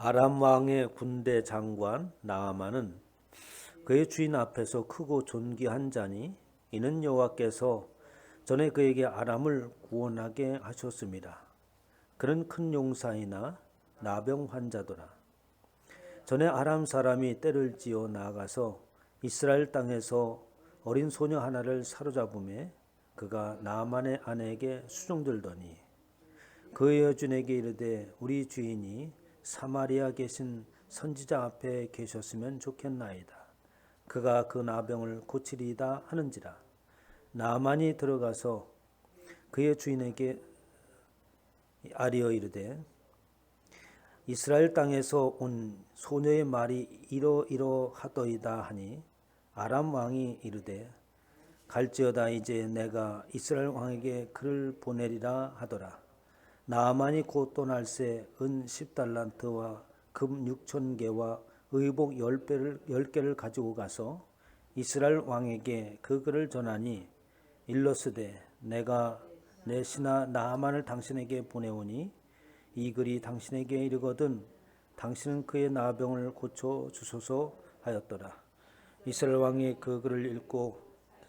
아람 왕의 군대 장관 나아만은 그의 주인 앞에서 크고 존귀한 자니 이는 여호와께서 전에 그에게 아람을 구원하게 하셨습니다. 그는 큰 용사이나 나병 환자더라. 전에 아람 사람이 떼를 지어 나아가서 이스라엘 땅에서 어린 소녀 하나를 사로잡음에 그가 나아만의 아내에게 수종들더니 그의 여준에게 이르되 우리 주인이 사마리아 계신 선지자 앞에 계셨으면 좋겠나이다. 그가 그 나병을 고치리이다 하는지라. 나아만이 들어가서 그의 주인에게 아뢰어 이르되 이스라엘 땅에서 온 소녀의 말이 이러이러하더이다 하니 아람 왕이 이르되 갈지어다 이제 내가 이스라엘 왕에게 그를 보내리라 하더라. 나아만이 곧 떠날새 은 10달란트와 금 6,000개와 의복 10개를 가지고 가서 이스라엘 왕에게 그 글을 전하니 일러스되 내가 내 신하 나아만을 당신에게 보내오니 이 글이 당신에게 이르거든 당신은 그의 나병을 고쳐 주소서 하였더라. 이스라엘 왕이 그 글을 읽고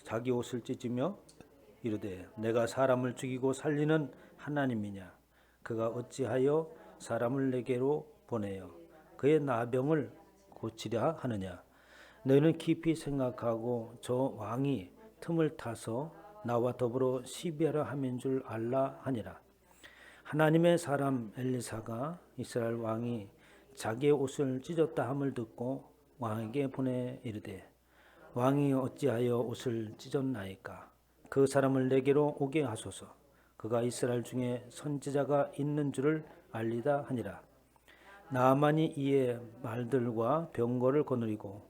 자기 옷을 찢으며 이르되 내가 사람을 죽이고 살리는 하나님이냐. 그가 어찌하여 사람을 내게로 보내어 그의 나병을 고치려 하느냐. 너희는 깊이 생각하고 저 왕이 틈을 타서 나와 더불어 시비하려 함인 줄 알라 하니라. 하나님의 사람 엘리사가 이스라엘 왕이 자기의 옷을 찢었다 함을 듣고 왕에게 보내 이르되 왕이 어찌하여 옷을 찢었나이까. 그 사람을 내게로 오게 하소서. 그가 이스라엘 중에 선지자가 있는 줄을 알리다 하니라. 나아만이 이에 말들과 병거를 거느리고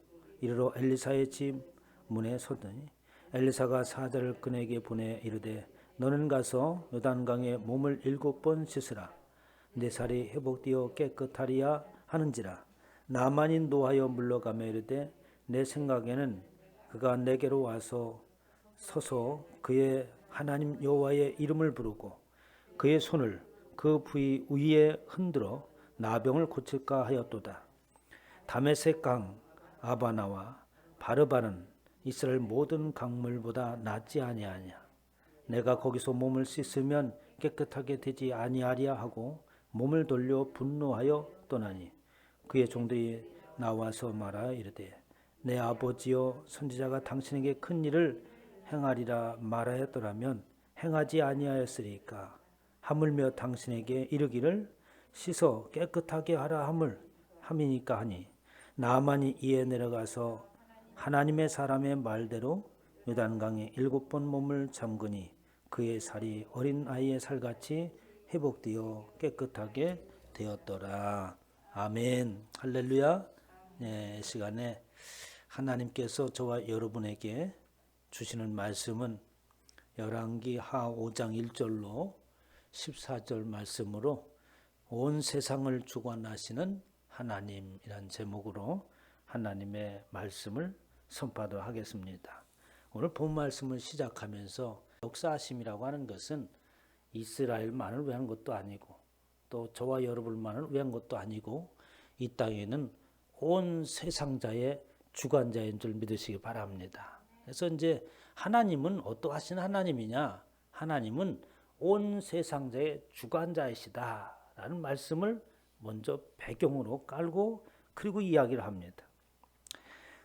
이르러 엘리사의 집 문에 서더니 엘리사가 사자를 그에게 보내 이르되 너는 가서 요단강에 몸을 7번 씻으라. 내 살이 회복되어 깨끗하리야 하는지라. 나아만이 노하여 물러가며 이르되 내 생각에는 그가 내게로 와서 서서 그의 하나님 여호와의 이름을 부르고 그의 손을 그 부위 위에 흔들어 나병을 고칠까 하였도다. 다메섹 강 아바나와 바르바는 이스라엘 모든 강물보다 낫지 아니하냐. 내가 거기서 몸을 씻으면 깨끗하게 되지 아니하리야 하고 몸을 돌려 분노하여 떠나니 그의 종들이 나와서 말하여 이르되 내 아버지여 선지자가 당신에게 큰 일을 행하리라 말하였더라면 행하지 아니하였으리까. 하물며 당신에게 이르기를 씻어 깨끗하게 하라 함이니까 하니 나아만이 이에 내려가서 하나님의 사람의 말대로 요단강에 7번 몸을 잠그니 그의 살이 어린 아이의 살같이 회복되어 깨끗하게 되었더라. 아멘. 할렐루야. 네, 시간에 하나님께서 저와 여러분에게 주시는 말씀은 열왕기 하 5장 1절로 14절 말씀으로 온 세상을 주관하시는 하나님이란 제목으로 하나님의 말씀을 선포하도록 하겠습니다. 오늘 본 말씀을 시작하면서 역사하심이라고 하는 것은 이스라엘만을 위한 것도 아니고 또 저와 여러분만을 위한 것도 아니고 이 땅에는 온 세상자의 주관자인 줄 믿으시기 바랍니다. 그래서 이제 하나님은 어떠하신 하나님이냐? 하나님은 온 세상자의 주관자이시다라는 말씀을 먼저 배경으로 깔고 그리고 이야기를 합니다.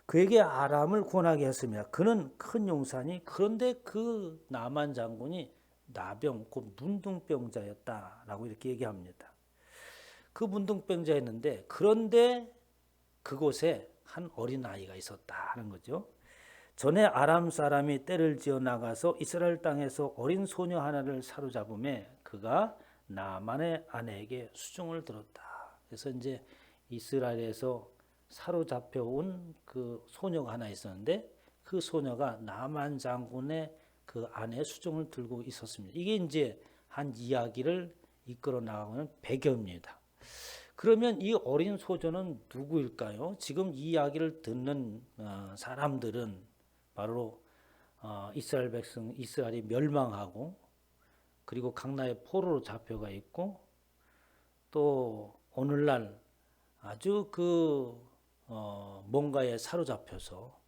그에게 아람을 구원하게 했습니다. 그는 큰 용사니 그런데 그 나만 장군이 나병, 곧 문둥병자였다라고 이렇게 얘기합니다. 그 문둥병자였는데 그런데 그곳에 한 어린아이가 있었다는 거죠. 전에 아람 사람이 떼를 지어 나가서 이스라엘 땅에서 어린 소녀 하나를 사로잡음에 그가 나만의 아내에게 수종을 들었다. 그래서 이제 이스라엘에서 사로잡혀 온 그 소녀가 하나 있었는데 그 소녀가 나만 장군의 그 아내의 수종을 들고 있었습니다. 이게 이제 한 이야기를 이끌어 나가는 배경입니다. 그러면 이 어린 소녀는 누구일까요? 지금 이 이야기를 듣는 사람들은 바로 이스라엘 백성, 이스라엘이 멸망하고 그리고 강나의 포로로 잡혀가 있고 또 오늘날 아주 뭔가에 사로잡혀서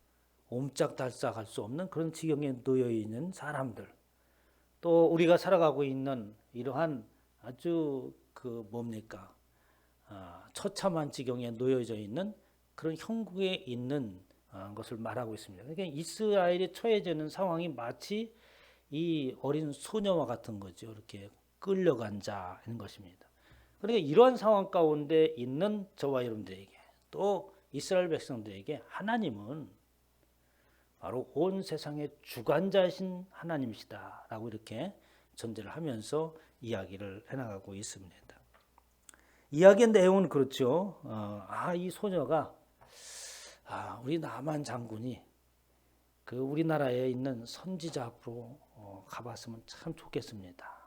옴짝달싹할 수 없는 그런 지경에 놓여 있는 사람들, 또 우리가 살아가고 있는 이러한 아주 뭡니까? 처참한 지경에 놓여져 있는 그런 형국에 있는 것을 말하고 있습니다. 그러니까 이스라엘이 처해져 있는 상황이 마치 이 어린 소녀와 같은 거죠. 이렇게 끌려간 자인 것입니다. 그러니까 이러한 상황 가운데 있는 저와 여러분들에게, 또 이스라엘 백성들에게 하나님은 바로 온 세상의 주관자이신 하나님이시다라고 이렇게 전제를 하면서 이야기를 해나가고 있습니다. 이야기의 내용은 그렇죠. 이 소녀가 우리 나만 장군이 우리나라에 있는 선지자 앞으로 가봤으면 참 좋겠습니다.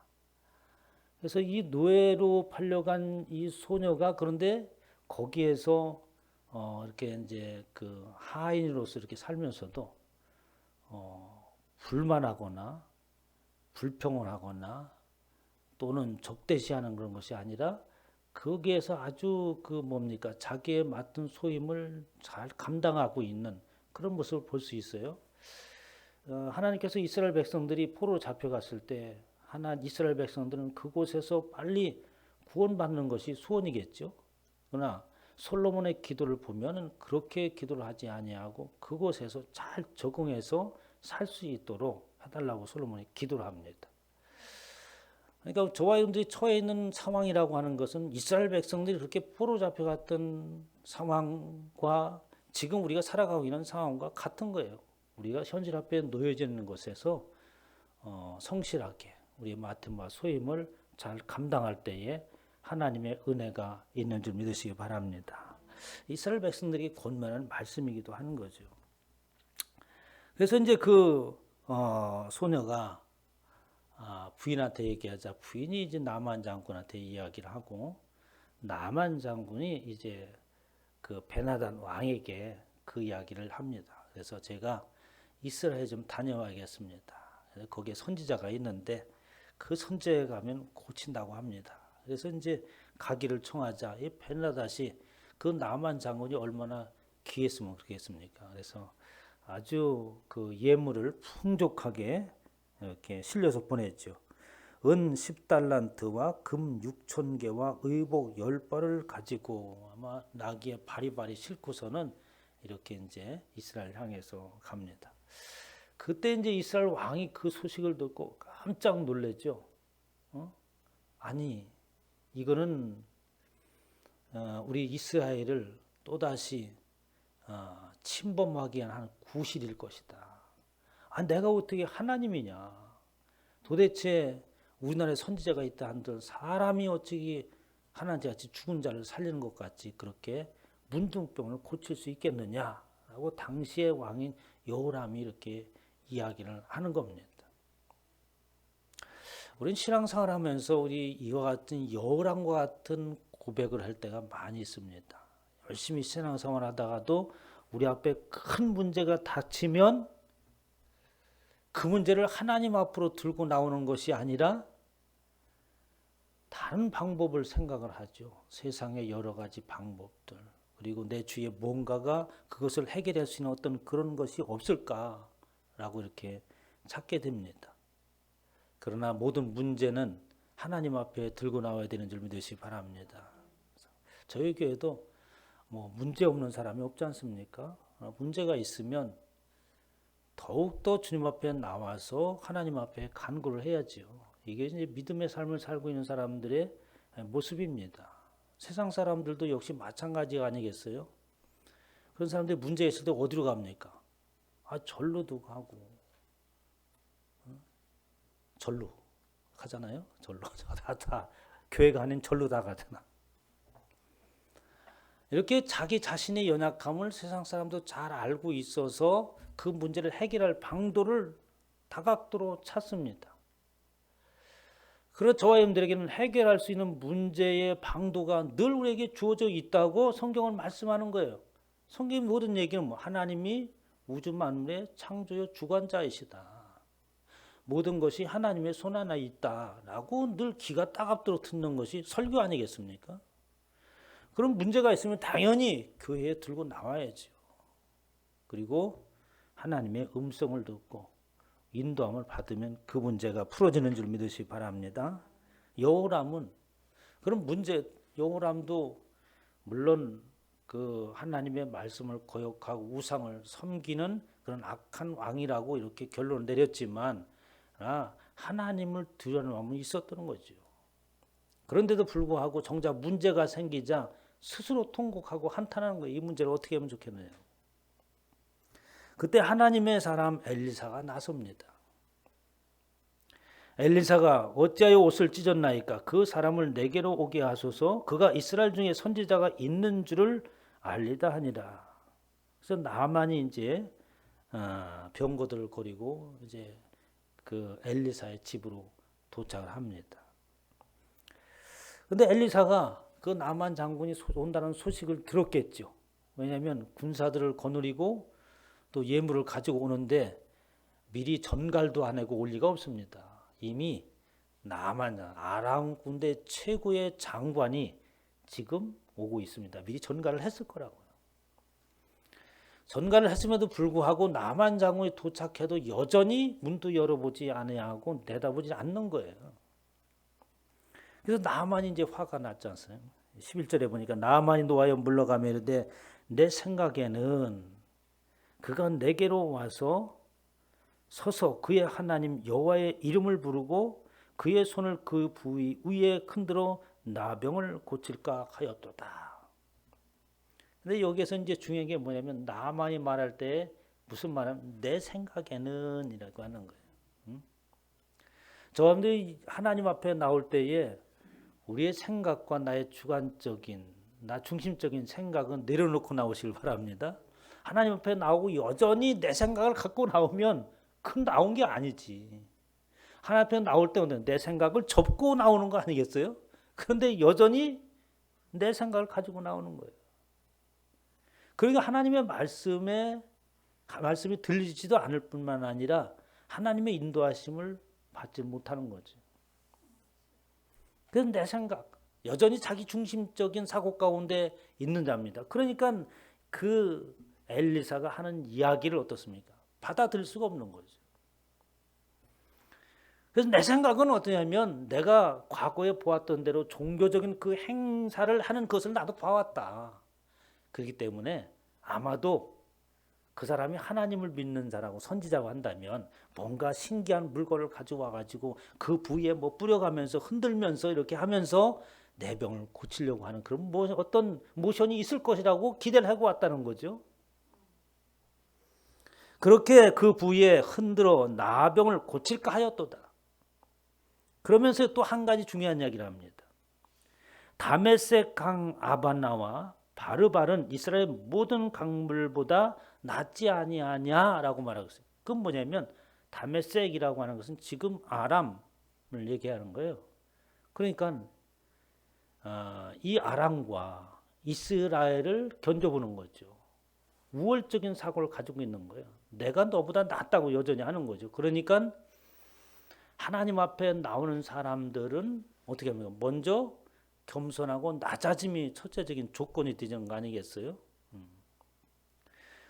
그래서 이 노예로 팔려간 이 소녀가 그런데 거기에서 이렇게 이제 하인으로서 이렇게 살면서도 불만하거나 불평을 또는 적대시하는 그런 것이 아니라 거기에서 아주 뭡니까? 자기의 맡은 소임을 잘 감당하고 있는 그런 모습을 볼 수 있어요. 하나님께서 이스라엘 백성들이 포로로 잡혀갔을 때 이스라엘 백성들은 그곳에서 빨리 구원받는 것이 소원이겠죠. 그러나 솔로몬의 기도를 보면은 그렇게 기도를 하지 아니하고 그곳에서 잘 적응해서 살 수 있도록 해달라고 솔로몬이 기도를 합니다. 그러니까 저와 여러분들이 처해 있는 상황이라고 하는 것은 이스라엘 백성들이 그렇게 포로 잡혀갔던 상황과 지금 우리가 살아가고 있는 상황과 같은 거예요. 우리가 현실 앞에 놓여져 있는 곳에서 성실하게 우리의 맡은 바 소임을 잘 감당할 때에 하나님의 은혜가 있는 줄 믿으시기 바랍니다. 이스라엘 백성들이 권면하는 말씀이기도 하는 거죠. 그래서 이제 소녀가 부인한테 얘기하자 부인이 이제 나만 장군한테 이야기를 하고 나만 장군이 이제 베나단 왕에게 그 이야기를 합니다. 그래서 제가 이스라엘에 좀 다녀와야겠습니다. 거기에 선지자가 있는데 그 선지자에 가면 고친다고 합니다. 그래서 이제 가기를 청하자 이 베나닷이 나만 장군이 얼마나 귀했으면 그렇겠습니까? 그래서 아주 예물을 풍족하게 이렇게 실려서 보냈죠. 은 10달란트와 금 6,000개와 의복 10벌을 가지고 아마 나귀에 바리바리 싣고서는 이렇게 이제 이스라엘 향해서 갑니다. 그때 이제 이스라엘 왕이 그 소식을 듣고 깜짝 놀랐죠. 아니, 이거는 우리 이스라엘을 또다시 침범하기 위한 한 구실일 것이다. 내가 어떻게 하나님이냐? 도대체 우리나라에 선지자가 있다 한들 사람이 어찌 하나님같이 죽은 자를 살리는 것 같이 그렇게 문둥병을 고칠 수 있겠느냐라고 당시의 왕인 여호람이 이렇게 이야기를 하는 겁니다. 우리는 신앙생활 하면서 우리 이와 같은 여호람과 같은 고백을 할 때가 많이 있습니다. 열심히 신앙생활 하다가도 우리 앞에 큰 문제가 닥치면 그 문제를 하나님 앞으로 들고 나오는 것이 아니라 다른 방법을 생각을 하죠. 세상의 여러 가지 방법들. 그리고 내 주위에 뭔가가 그것을 해결할 수 있는 어떤 그런 것이 없을까라고 이렇게 찾게 됩니다. 그러나 모든 문제는 하나님 앞에 들고 나와야 되는 줄 믿으시기 바랍니다. 저희 교회도 문제 없는 사람이 없지 않습니까? 문제가 있으면 더욱더 주님 앞에 나와서 하나님 앞에 간구를 해야지요. 이게 이제 믿음의 삶을 살고 있는 사람들의 모습입니다. 세상 사람들도 역시 마찬가지가 아니겠어요? 그런 사람들이 문제 있을 때 어디로 갑니까? 절로도 가고, 절로 가잖아요. 절로 다 교회가 아닌 절로 다 가잖아. 이렇게 자기 자신의 연약함을 세상 사람도 잘 알고 있어서 그 문제를 해결할 방도를 다각도로 찾습니다. 그래서 저와 여러분들에게는 해결할 수 있는 문제의 방도가 늘 우리에게 주어져 있다고 성경은 말씀하는 거예요. 성경의 모든 얘기는 하나님이 우주 만물의 창조의 주관자이시다. 모든 것이 하나님의 손 안에 있다라고 늘 귀가 따갑도록 듣는 것이 설교 아니겠습니까? 그럼 문제가 있으면 당연히 교회에 들고 나와야죠. 그리고 하나님의 음성을 듣고 인도함을 받으면 그 문제가 풀어지는 줄 믿으시기 바랍니다. 여호람은 그럼 여호람도 물론 그 하나님의 말씀을 거역하고 우상을 섬기는 그런 악한 왕이라고 이렇게 결론을 내렸지만 하나님을 두려워하는 마음이 있었던 거죠. 그런데도 불구하고 정작 문제가 생기자 스스로 통곡하고 한탄하는 거예요. 이 문제를 어떻게 하면 좋겠느냐. 그때 하나님의 사람 엘리사가 나섭니다. 엘리사가 어찌하여 옷을 찢었나이까? 그 사람을 내게로 오게 하소서. 그가 이스라엘 중에 선지자가 있는 줄을 알리다 하니라. 그래서 나만이 이제 병거들을 거리고 이제 그 엘리사의 집으로 도착을 합니다. 근데 엘리사가 그 나만 장군이 온다는 소식을 들었겠죠. 왜냐하면 군사들을 거느리고 또 예물을 가지고 오는데 미리 전갈도 안 하고 올 리가 없습니다. 이미 나만 아람 군대 최고의 장관이 지금 오고 있습니다. 미리 전갈을 했을 거라고요. 전갈을 했음에도 불구하고 나만 장군이 도착해도 여전히 문도 열어보지 아니하고 내다보지 않는 거예요. 그래서 나만이 이제 화가 났지 않습니까? 11절에 보니까 나만이 노하여 물러가며 이르되 내 생각에는 그가 내게로 와서 서서 그의 하나님 여호와의 이름을 부르고 그의 손을 그 부위 위에 흔들어 나병을 고칠까 하였도다. 근데 여기에서 이제 중요한 게 뭐냐면 나만이 말할 때 무슨 말하면 내 생각에는 이라고 하는 거예요. 저 사람들이 하나님 앞에 나올 때에 우리의 생각과 나의 주관적인 나 중심적인 생각은 내려놓고 나오시길 바랍니다. 하나님 앞에 나오고 여전히 내 생각을 갖고 나오면 큰 나온 게 아니지. 하나님 앞에 나올 때는 내 생각을 접고 나오는 거 아니겠어요? 그런데 여전히 내 생각을 가지고 나오는 거예요. 그러니까 하나님의 말씀이 들리지도 않을 뿐만 아니라 하나님의 인도하심을 받지 못하는 거죠. 그건 내 생각, 여전히 자기 중심적인 사고 가운데 있는 자입니다. 그러니까 그 엘리사가 하는 이야기를 어떻습니까? 받아들일 수가 없는 거죠. 그래서 내 생각은 어떠냐면 내가 과거에 보았던 대로 종교적인 그 행사를 하는 것을 나도 봐왔다. 그렇기 때문에 아마도 그 사람이 하나님을 믿는 자라고 선지자고 한다면 뭔가 신기한 물건을 가져와 가지고 그 부위에 뭐 뿌려가면서 흔들면서 이렇게 하면서 내 병을 고치려고 하는 그런 어떤 모션이 있을 것이라고 기대를 하고 왔다는 거죠. 그렇게 그 부위에 흔들어 나병을 고칠까 하였도다. 그러면서 또 한 가지 중요한 이야기를 합니다. 다메섹 강 아바나와 바르발은 이스라엘 모든 강물보다 낫지 아니하냐라고 말하고 있어요. 그건 뭐냐면 다메섹이라고 하는 것은 지금 아람을 얘기하는 거예요. 그러니까 이 아람과 이스라엘을 견뎌보는 거죠. 우월적인 사고를 가지고 있는 거예요. 내가 너보다 낫다고 여전히 하는 거죠. 그러니까 하나님 앞에 나오는 사람들은 어떻게 하면 먼저 겸손하고 낮아짐이 첫째적인 조건이 되는 거 아니겠어요?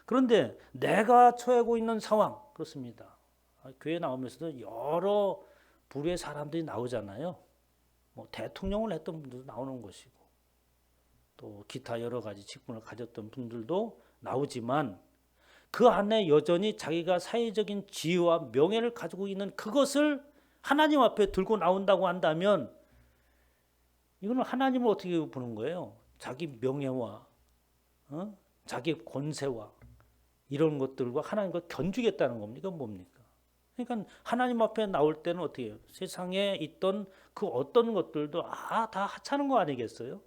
그런데 내가 처하고 있는 상황 그렇습니다. 교회 나오면서도 여러 부류의 사람들이 나오잖아요. 뭐 대통령을 했던 분들도 나오는 것이고 또 기타 여러 가지 직분을 가졌던 분들도 나오지만 그 안에 여전히 자기가 사회적인 지위와 명예를 가지고 있는 그것을 하나님 앞에 들고 나온다고 한다면 이거는 하나님을 어떻게 보는 거예요? 자기 명예와 자기 권세와 이런 것들과 하나님과 견주겠다는 겁니까? 뭡니까? 그러니까 하나님 앞에 나올 때는 어떻게 해요? 세상에 있던 그 어떤 것들도 다 하찮은 거 아니겠어요?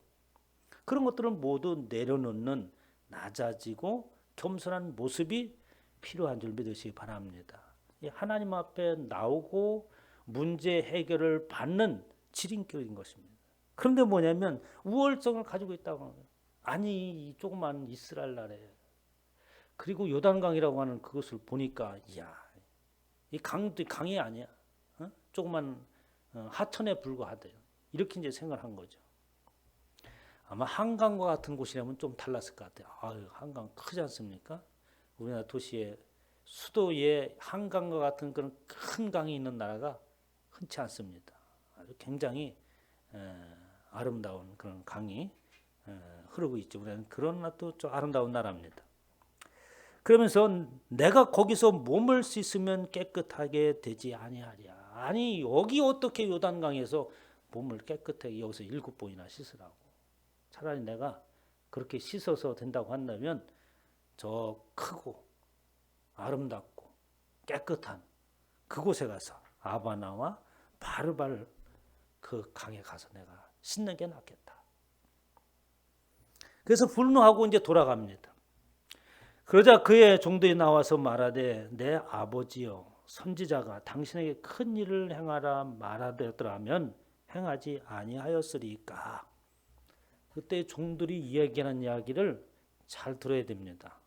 그런 것들은 모두 내려놓는 낮아지고 겸손한 모습이 필요한 줄 믿으시기 바랍니다. 하나님 앞에 나오고 문제 해결을 받는 지름길인 것입니다. 그런데 뭐냐면 우월성을 가지고 있다고 하는 거예요. 아니 이 조그만 이스라엘 나라에 그리고 요단강이라고 하는 그것을 보니까 이야 이 강이 아니야. 조그만 하천에 불과하대요. 이렇게 이제 생각한 거죠. 아마 한강과 같은 곳이라면 좀 달랐을 것 같아요. 아유, 한강 크지 않습니까? 우리나라 도시에 수도에 한강과 같은 그런 큰 강이 있는 나라가 흔치 않습니다. 아주 굉장히 아름다운 그런 강이 흐르고 있죠. 우리는 그런 또 좀 아름다운 나라입니다. 그러면서 내가 거기서 몸을 씻으면 깨끗하게 되지 아니하랴. 아니 여기 어떻게 요단강에서 몸을 깨끗하게 여기서 7번이나 씻으라고. 차라리 내가 그렇게 씻어서 된다고 한다면 저 크고 아름답고 깨끗한 그곳에 가서 아바나와 바르발 그 강에 가서 내가 씻는 게 낫겠다. 그래서 분노하고 이제 돌아갑니다. 그러자 그의 종들이 나와서 말하되 내 아버지여 선지자가 당신에게 큰 일을 행하라 말하더라면 행하지 아니하였으리까. 그때 종들이 이야기하는 이야기를 잘 들어야 됩니다.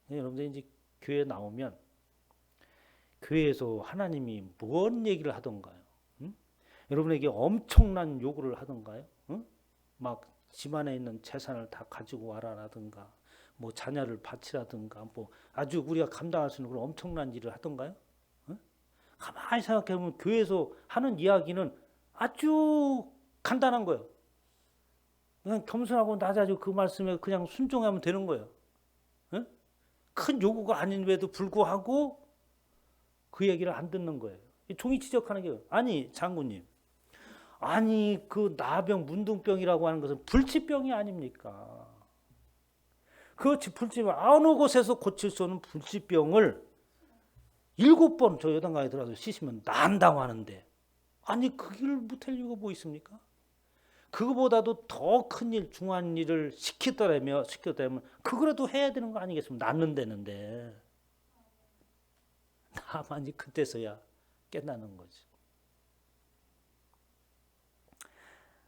여러분들 이제 교회 나오면 교회에서 하나님이 뭔 얘기를 하던가요? 응? 여러분에게 엄청난 요구를 하던가요? 응? 막 집안에 있는 재산을 다 가지고 와라라든가 뭐 자녀를 바치라든가 뭐 아주 우리가 감당할 수 있는 그런 엄청난 일을 하던가요? 응? 가만히 생각해 보면 교회에서 하는 이야기는 아주 간단한 거예요. 그냥 겸손하고 낮아지고 그 말씀에 그냥 순종하면 되는 거예요. 응? 큰 요구가 아닌데도 불구하고 그 얘기를 안 듣는 거예요. 종이 지적하는 게 아니 장군님, 아니 그 나병 문둥병이라고 하는 것은 불치병이 아닙니까? 그렇지 불치병 어느 곳에서 고칠 수 없는 불치병을 7번 저 요단강에 들어가서 씻으면 난다고 하는데 아니 그 길을 못할 이유가 뭐 있습니까? 그거보다도 더 큰 일, 중요한 일을 시켰다면 그거라도 해야 되는 거 아니겠습니까? 낫는다는데 나만이 그때서야 깨닫는 거죠.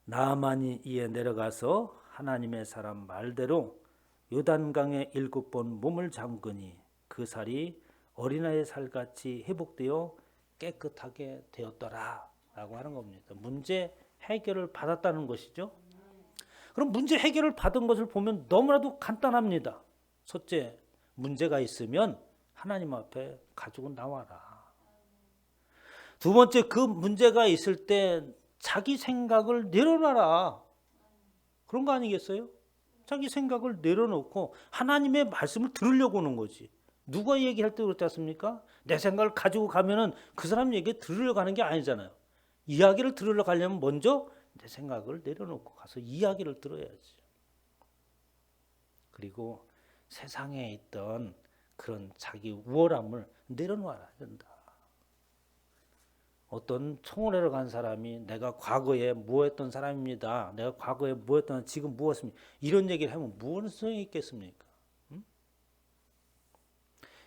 나만이 이에 내려가서 하나님의 사람 말대로 요단강에 7번 몸을 잠그니 그 살이 어린아이의 살같이 회복되어 깨끗하게 되었더라 라고 하는 겁니다. 문제 해결을 받았다는 것이죠. 그럼 문제 해결을 받은 것을 보면 너무나도 간단합니다. 첫째, 문제가 있으면 하나님 앞에 가지고 나와라. 두 번째, 그 문제가 있을 때 자기 생각을 내려놔라. 그런 거 아니겠어요? 자기 생각을 내려놓고 하나님의 말씀을 들으려고 하는 거지. 누가 얘기할 때 그렇지 않습니까? 내 생각을 가지고 가면은 그 사람 얘기 들으려고 하는 게 아니잖아요. 이야기를 들으러 가려면 먼저 내 생각을 내려놓고 가서 이야기를 들어야지. 그리고 세상에 있던 그런 자기 우월함을 내려놓아야 된다. 어떤 청원회를 간 사람이 내가 과거에 무엇했던 사람입니다. 내가 과거에 무엇했던 지금 무엇입니까? 이런 얘기를 하면 무슨 소용이 있겠습니까?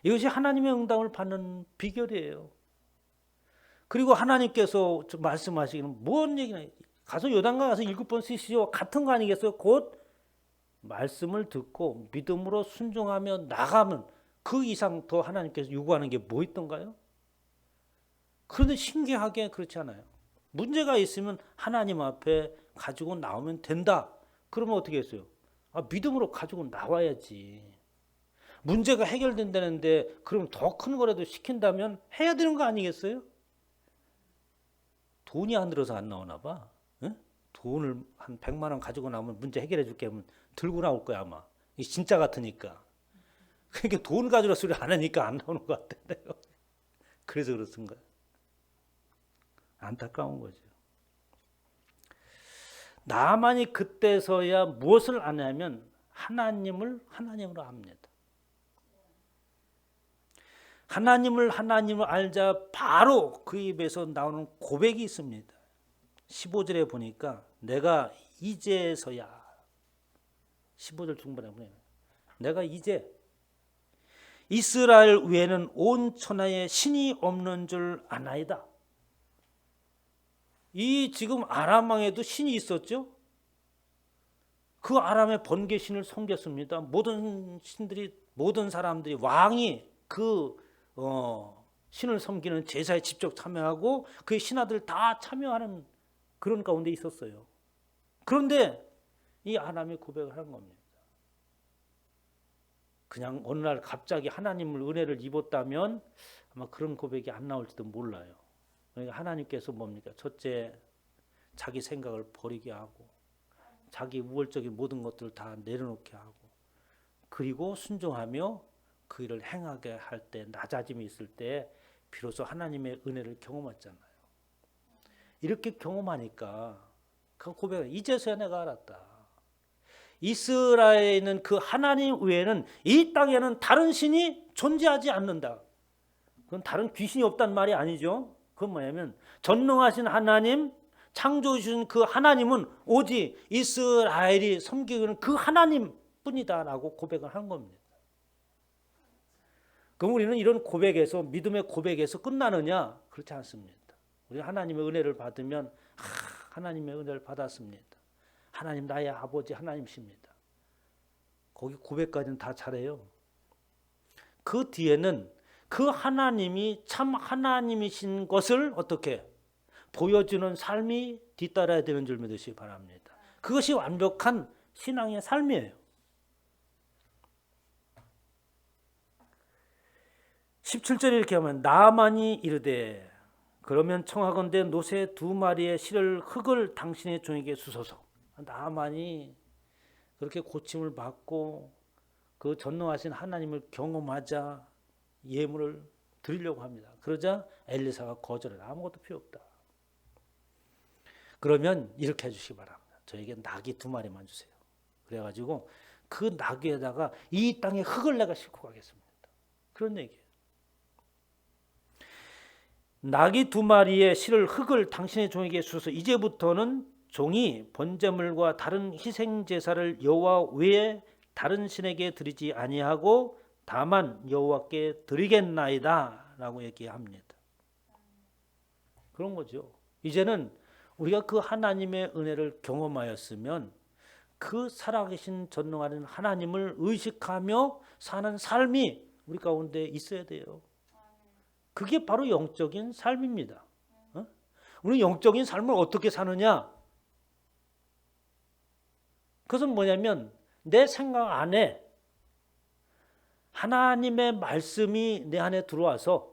이것이 하나님의 응답을 받는 비결이에요. 그리고 하나님께서 말씀하시기는 뭔 얘기나 가서 요단강 가서 7번 씻으시오 같은 거 아니겠어요? 곧 말씀을 듣고 믿음으로 순종하며 나가면 그 이상 더 하나님께서 요구하는 게 뭐 있던가요? 그런데 신기하게 그렇지 않아요. 문제가 있으면 하나님 앞에 가지고 나오면 된다. 그러면 어떻게 했어요? 믿음으로 가지고 나와야지. 문제가 해결된다는데 그럼 더 큰 거라도 시킨다면 해야 되는 거 아니겠어요? 돈이 안 들어서 안 나오나 봐. 응? 돈을 한 100만 원 가지고 나오면 문제 해결해 줄게 하면 들고 나올 거야 아마. 이게 진짜 같으니까. 그러니까 돈 가지고 소리 안 하니까 안 나오는 것 같은데요. 그래서 그렇습니다. 안타까운 거죠. 나만이 그때서야 무엇을 아냐면 하나님으로 압니다. 하나님을 알자 바로 그 입에서 나오는 고백이 있습니다. 15절에 보니까 내가 이제서야 15절 중반에 보면 내가 이제 이스라엘 외에는 온 천하에 신이 없는 줄 아나이다. 이 지금 아람 왕에도 신이 있었죠. 그 아람의 번개 신을 섬겼습니다. 모든 사람들이 왕이 그 신을 섬기는 제사에 직접 참여하고 그 신하들 다 참여하는 그런 가운데 있었어요. 그런데 이 하나님의 고백을 하는 겁니다. 그냥 어느 날 갑자기 하나님을 은혜를 입었다면 아마 그런 고백이 안 나올지도 몰라요. 그러니까 하나님께서 뭡니까? 첫째, 자기 생각을 버리게 하고 자기 우월적인 모든 것들을 다 내려놓게 하고 그리고 순종하며 그 일을 행하게 할 때 낮아짐이 있을 때 비로소 하나님의 은혜를 경험했잖아요. 이렇게 경험하니까 그 고백을 이제서야 내가 알았다. 이스라엘에는 그 하나님 외에는 이 땅에는 다른 신이 존재하지 않는다. 그건 다른 귀신이 없단 말이 아니죠. 그건 뭐냐면 전능하신 하나님, 창조해 주신 그 하나님은 오직 이스라엘이 섬기는 그 하나님뿐이다라고 고백을 한 겁니다. 그럼 우리는 이런 고백에서 믿음의 고백에서 끝나느냐? 그렇지 않습니다. 우리 하나님의 은혜를 받으면 하나님의 은혜를 받았습니다. 하나님 나의 아버지 하나님이십니다. 거기 고백까지는 다 잘해요. 그 뒤에는 그 하나님이 참 하나님이신 것을 어떻게 보여주는 삶이 뒤따라야 되는 줄 믿으시기 바랍니다. 그것이 완벽한 신앙의 삶이에요. 17절에 이렇게 하면 나만이 이르되 그러면 청하건대 노새 2마리의 실을 흙을 당신의 종에게 주소서. 나만이 그렇게 고침을 받고 그 전능하신 하나님을 경험하자 예물을 드리려고 합니다. 그러자 엘리사가 거절해요. 아무것도 필요 없다. 그러면 이렇게 해주시기 바랍니다. 저에게 낙이 2마리만 주세요. 그래가지고 그 낙에다가 이 땅에 흙을 내가 싣고 가겠습니다. 그런 얘기예요. 낙이 2마리의 실을 흙을 당신의 종에게 주소서. 이제부터는 종이 번제물과 다른 희생 제사를 여호와 외에 다른 신에게 드리지 아니하고 다만 여호와께 드리겠나이다라고 얘기합니다. 그런 거죠. 이제는 우리가 그 하나님의 은혜를 경험하였으면 그 살아계신 전능하신 하나님을 의식하며 사는 삶이 우리 가운데 있어야 돼요. 그게 바로 영적인 삶입니다. 우리 영적인 삶을 어떻게 사느냐? 그것은 뭐냐면 내 생각 안에 하나님의 말씀이 내 안에 들어와서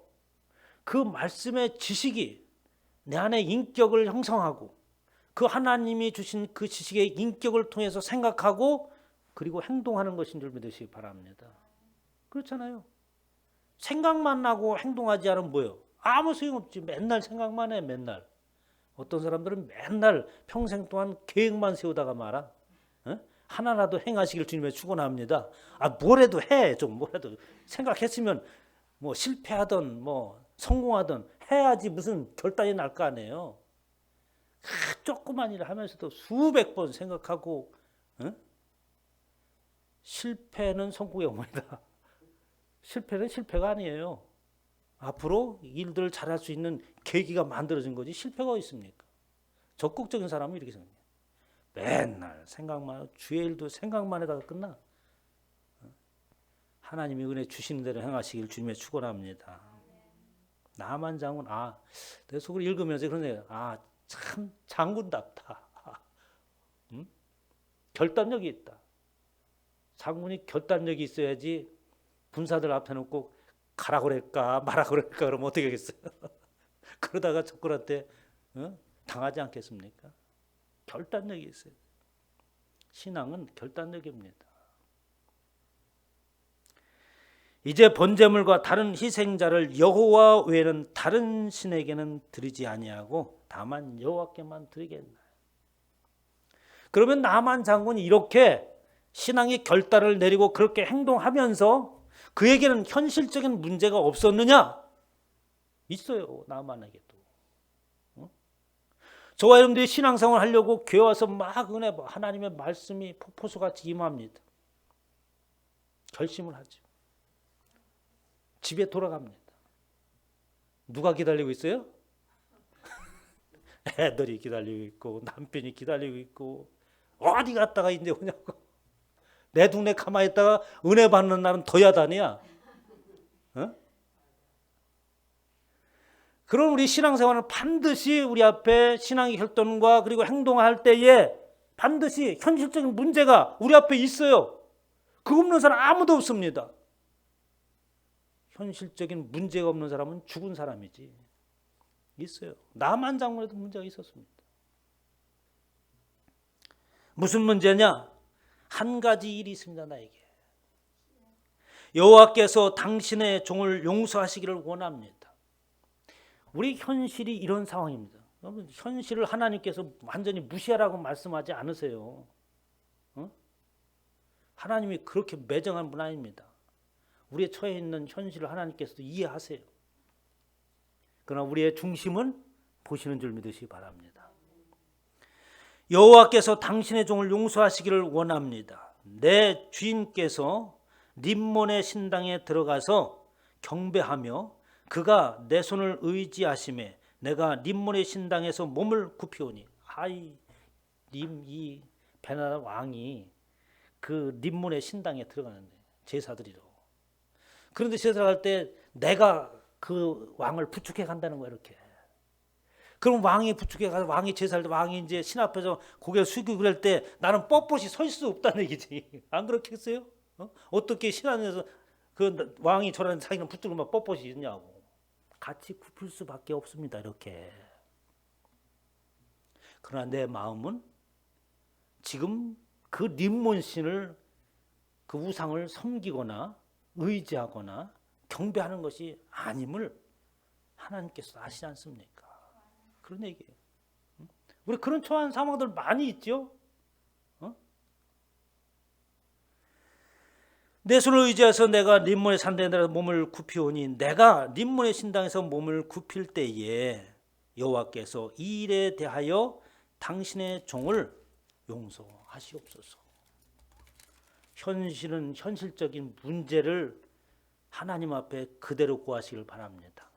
그 말씀의 지식이 내 안에 인격을 형성하고 그 하나님이 주신 그 지식의 인격을 통해서 생각하고 그리고 행동하는 것인 줄 믿으시기 바랍니다. 그렇잖아요. 생각만 하고 행동하지 않으면 뭐예요? 아무 소용없지. 맨날 생각만 해. 맨날. 어떤 사람들은 맨날 평생 동안 계획만 세우다가 말아. 하나라도 행하시길 주님의 축원합니다. 뭐라도 해. 좀 뭐라도 생각했으면 뭐 실패하든 뭐 성공하든 해야지 무슨 결단이 날 거 아니에요. 조그만 일을 하면서도 수백 번 생각하고 실패는 성공의 어머니다. 실패는 실패가 아니에요. 앞으로 일들을 잘할 수 있는 계기가 만들어진 거지 실패가 어디 있습니까? 적극적인 사람은 이렇게 생각해요. 맨날 생각만 하고 주의 일도 생각만 해다가 끝나. 하나님이 은혜 주시는 대로 행하시길 주님의 축원합니다. 나만 장군 내 속으로 읽으면서 그런 생각. 참 장군답다. 결단력이 있다. 장군이 결단력이 있어야지 군사들 앞에 놓고 가라 그럴까 말아 그럴까 그러면 어떻게 하겠어요? 그러다가 적군한테 당하지 않겠습니까? 결단력이 있어요. 신앙은 결단력입니다. 이제 번제물과 다른 희생자를 여호와 외에는 다른 신에게는 드리지 아니하고 다만 여호와께만 드리겠나요? 그러면 나만 장군이 이렇게 신앙의 결단을 내리고 그렇게 행동하면서 그에게는 현실적인 문제가 없었느냐? 있어요. 나만에게도. 저와 여러분들이 신앙생활을 하려고 교회 와서 막 은혜 하나님의 말씀이 폭포수같이 임합니다. 결심을 하죠. 집에 돌아갑니다. 누가 기다리고 있어요? 애들이 기다리고 있고 남편이 기다리고 있고 어디 갔다가 이제 오냐고. 내 동네 가만히 있다가 은혜 받는 날은 더 야단이야. 그럼 우리 신앙생활은 반드시 우리 앞에 신앙의 결단과 그리고 행동할 때에 반드시 현실적인 문제가 우리 앞에 있어요. 그거 없는 사람 아무도 없습니다. 현실적인 문제가 없는 사람은 죽은 사람이지. 있어요. 남한 장군에도 문제가 있었습니다. 무슨 문제냐? 한 가지 일이 있습니다. 나에게. 여호와께서 당신의 종을 용서하시기를 원합니다. 우리 현실이 이런 상황입니다. 현실을 하나님께서 완전히 무시하라고 말씀하지 않으세요. 하나님이 그렇게 매정한 분 아닙니다. 우리의 처해 있는 현실을 하나님께서도 이해하세요. 그러나 우리의 중심은 보시는 줄 믿으시기 바랍니다. 여호와께서 당신의 종을 용서하시기를 원합니다. 내 주인께서 림몬의 신당에 들어가서 경배하며 그가 내 손을 의지하심에 내가 림몬의 신당에서 몸을 굽히오니. 이 베나다 왕이 그 림몬의 신당에 들어가는데 제사드리러. 그런데 제사 갈 때 내가 그 왕을 부축해 간다는 거야 이렇게. 그럼 왕이 부축해 가서 왕이 제사할 때 왕이 이제 신 앞에서 고개를 숙이고 그럴 때 나는 뻣뻣이 설 수 없다는 얘기지. 안 그렇겠어요? 어떻게 신 안에서 그 왕이 저런 자기는 붙들고만 뻣뻣이 있냐고. 같이 굽힐 수밖에 없습니다. 이렇게. 그러나 내 마음은 지금 그 림몬 신을 그 우상을 섬기거나 의지하거나 경배하는 것이 아님을 하나님께서 아시지 않습니까? 그런 얘기예요. 우리 그런 초한 상황들 많이 있죠. 내 손을 의지해서 내가 림몬의 산당에 들어가서 몸을 굽히오니 내가 림몬의 신당에서 몸을 굽힐 때에 여호와께서 이 일에 대하여 당신의 종을 용서하시옵소서. 현실은 현실적인 문제를 하나님 앞에 그대로 구하시길 바랍니다.